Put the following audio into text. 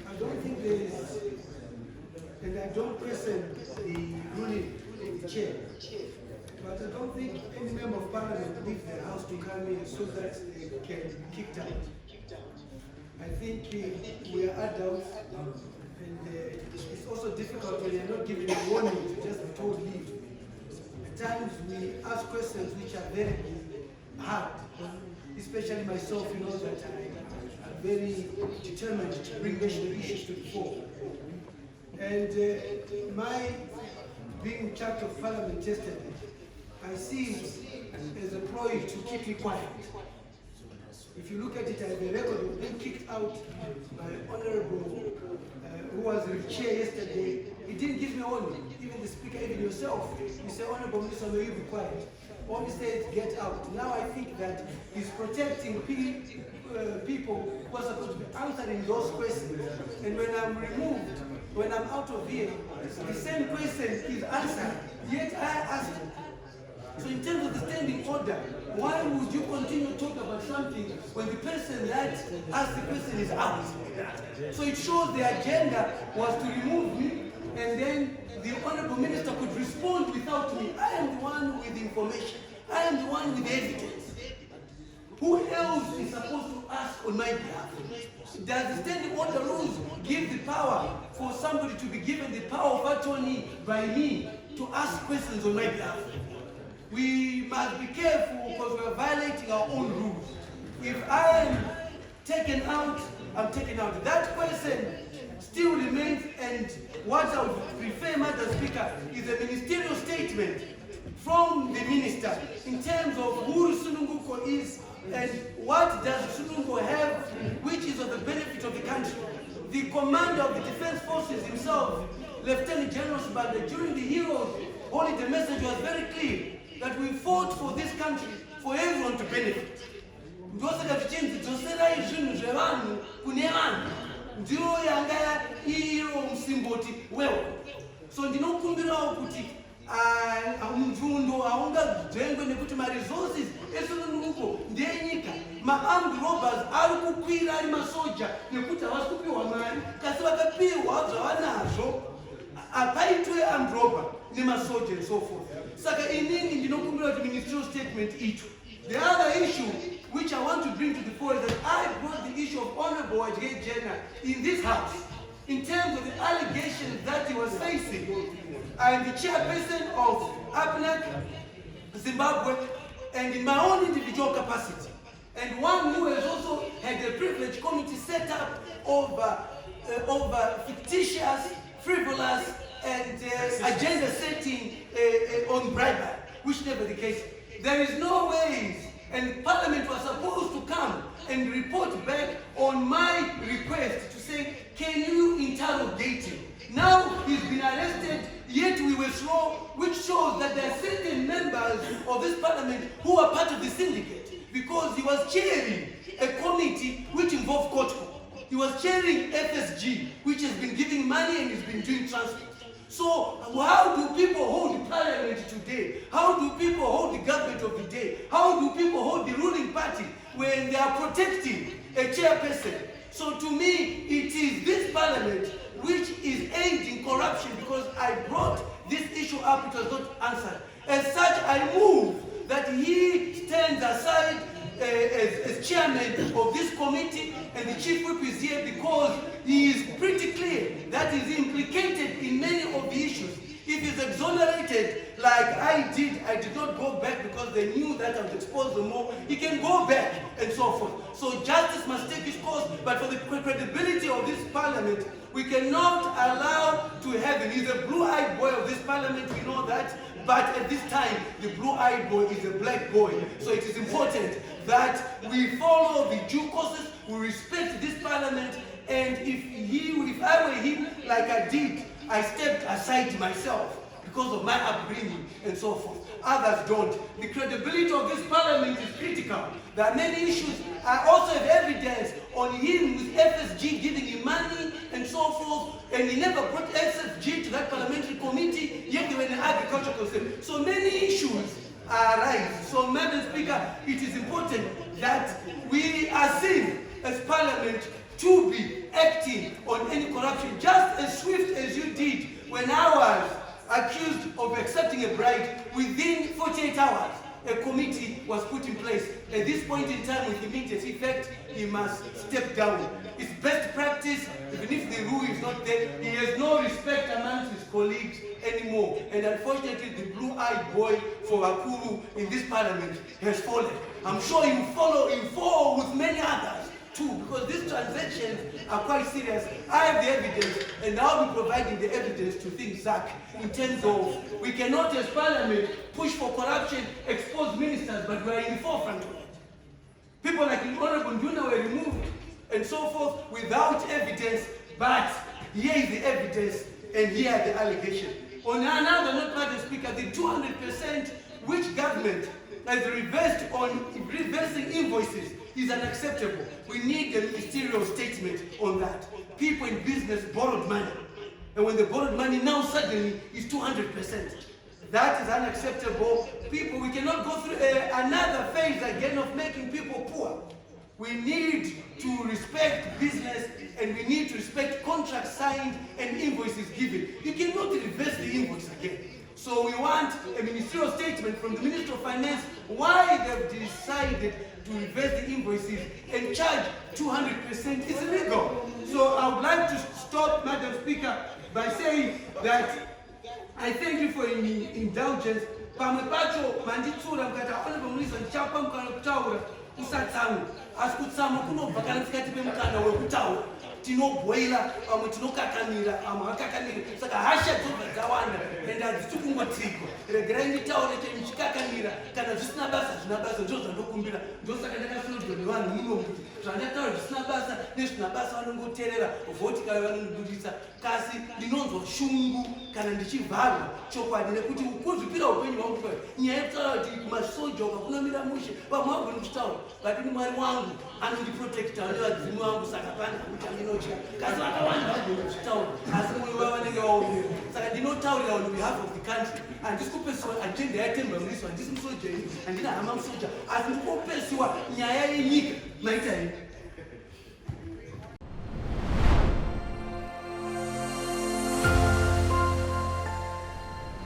I don't think there is, and I don't question the ruling of the chair, but I don't think any member of parliament leaves the house to come in so that they can be kicked out. I think we are adults, and it's also difficult when you're not given a warning to just be told leave. At times we ask questions which are very hard, especially myself, you know that I'm very determined to bring national issues to the fore. And my being part of parliament yesterday, I see it as a ploy to keep me quiet. If you look at it as a record of being kicked out by Honorable, who was the chair yesterday, he didn't give me a warning. Even the speaker, even yourself, you say, Honorable Mliswa, may you be quiet. Only said, get out. Now I think that he's protecting people who are supposed to be answering those questions. And when I'm removed, when I'm out of here, the same question is answered. Yet I asked him. So in terms of the standing order, why would you continue to talk about something when the person that asked the question is out? So it shows the agenda was to remove me, and then the Honorable Minister could respond without me. I am the one with the information. I am the one with the evidence. Who else is supposed to ask on my behalf? Does the standing order rules give the power for somebody to be given the power of attorney by me to ask questions on my behalf? We must be careful because we are violating our own rules. If I am taken out, I'm taken out. That question still remains, and what I would prefer, Madam Speaker, is a ministerial statement from the minister in terms of who Sununguko is and what does Sununguko have, which is of the benefit of the country. The commander of the Defense Forces himself, Lieutenant General Sibanda, during the Heroes Holiday message was very clear that we fought for this country for everyone to benefit. Ndosaka tichenzi dzosera izvinhu zvevanhu kune vanhu ndiyo yanga iro musimboti wewo. So ndinokumbirawo kuti mubvundo haungadzvengwe nekuti maresources esununguko ndenyika. Ma-armed robbers ari kukwira ari masoja nekuti havasi kupiwa mari, kasi vakapiwa zvavanazvo hapaitwe armed robber nemasoja and so forth. Saka inini ndinokumbira kuti ministerial statement ito. The other issue which I want to bring to the fore is that I brought the issue of Honorable Wajge Jena in this house in terms of the allegations that he was facing. I am the chairperson of APNAC Zimbabwe, and in my own individual capacity, and one who has also had a privilege committee set up over fictitious, frivolous, and agenda setting on bribery, which never the case. There is no ways, and Parliament was supposed to come and report back on my request to say, can you interrogate him? Now he's been arrested, yet we were slow, which shows that there are certain members of this Parliament who are part of the syndicate, because he was chairing a committee which involved Kotko. He was chairing FSG, which has been giving money and has been doing transport. So how do people hold the parliament today? How do people hold the government of the day? How do people hold the ruling party when they are protecting a chairperson? So to me, it is this parliament which is aiding corruption, because I brought this issue up, it was not answered. As such, I move that he stands aside as chairman of this committee, and the chief whip is here because he is pretty clear that he is implicated in many of the issues. If he's exonerated like I did not go back because they knew that I would expose them more. He can go back and so forth. So justice must take its course, but for the credibility of this parliament, we cannot allow to have him. He's a blue-eyed boy of this parliament, we know that, but at this time, the blue-eyed boy is a black boy. So it is important that we follow the due courses, we respect this parliament, and if I were him, like I did, I stepped aside myself because of my upbringing and so forth. Others don't. The credibility of this parliament is critical. There are many issues. I also have evidence on him with FSG giving him money and so forth, and he never brought FSG to that parliamentary committee, yet they were in the agriculture concern. So many issues arise. So, Madam Speaker, it is important that we are seen as parliament to be acting on any corruption just as swift as you did when I was accused of accepting a bribe. Within 48 hours, a committee was put in place. At this point in time, with immediate effect, he must step down. It's best practice, even if the rule is not there. He has no respect amongst his colleagues anymore. And unfortunately, the blue-eyed boy for Akuru in this parliament has fallen. I'm sure he will fall with many others too, because these transactions are quite serious. I have the evidence, and I'll be providing the evidence to things, Zach, in terms of we cannot, as parliament, push for corruption, expose ministers, but we are in the forefront of it. People like the Honorable Nduna were removed, and so forth, without evidence, but here is the evidence, and here are the allegation. On another note, Madam Speaker, the 200% which government has reversed on reversing invoices is unacceptable. We need a ministerial statement on that. People in business borrowed money, and when they borrowed money, now suddenly is 200%. That is unacceptable. People, we cannot go through another phase again of making people poor. We need to respect business, and we need to respect contracts signed and invoices given. You cannot reverse the invoice again. So we want a ministerial statement from the Minister of Finance why they've decided to reverse the invoices and charge 200% is illegal. So I would like to stop, Madam Speaker, by saying that I thank you for indulgence. Pamwe pacho manditsura mukati Honorable Mliswa ndichapa mukana kutaura usatsamwa. Asi kutsamwa kunobva kana tikati pemukana wekutaura. Tinobhoira, pamwe tinokakamira, amwe akakamira. Saka hasha dzobva dzawanda, ende hadzisi kungotsiga. Regerai nditaure ndichikakamira, kana zvisina basa ndizvo zvandokumbira. Ndosaka ndakasinodzwa nevanhu muno kuti zvandataura zvisina basa nezvina basa vanongoteerera vhoti kave vanondibudisa. Kasi ndinonzwa shungu kana ndichivharwa chokwadi nekuti kuzvipira upenyu hwangu kwayo. Nyaya yekutaura kuti kumasoja ukakunamira mushe, pamwe wagoni kuchitaura, lakini Mwari wangu anondiprotekta nevadzimu vangu, saka pana kuti andinochya. Kasi vakawanda vagoni kuchitaura, asi mwoyo wavo vanenge vaomera. Saka ndinotaurira on behalf of the country. Handisi kupesiwa agenda yaTemba Mliswa, handisi musoja ini, handina hama musoja, asi ndikupesiwa nyaya yenyika. Maita here.